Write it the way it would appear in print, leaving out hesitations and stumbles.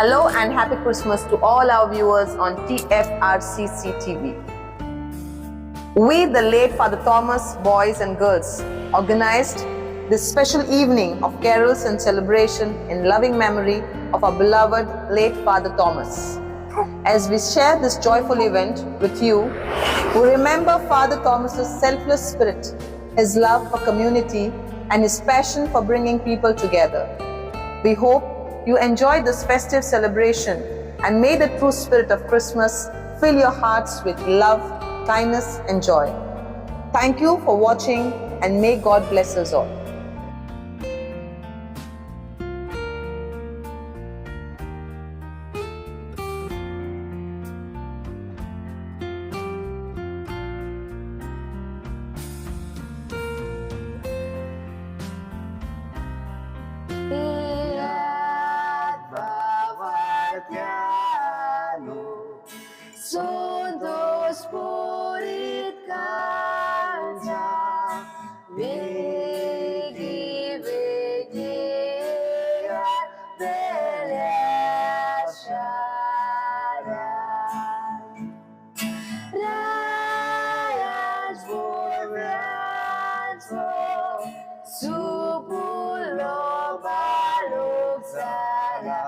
Hello and happy Christmas to all our viewers on TFRCC TV. We, the late Father Thomas boys and girls, organized this special evening of carols and celebration in loving memory of our beloved late Father Thomas. As we share this joyful event with you, we remember Father Thomas's selfless spirit, his love for community, and his passion for bringing people together. We hope you enjoy this festive celebration, and may the true spirit of Christmas fill your hearts with love, kindness, and joy. Thank you for watching, and may God bless us all. Sunt sporit canța, veghi vegea beleașarea. Raiaș vorbeați-o, supul loba luxarea,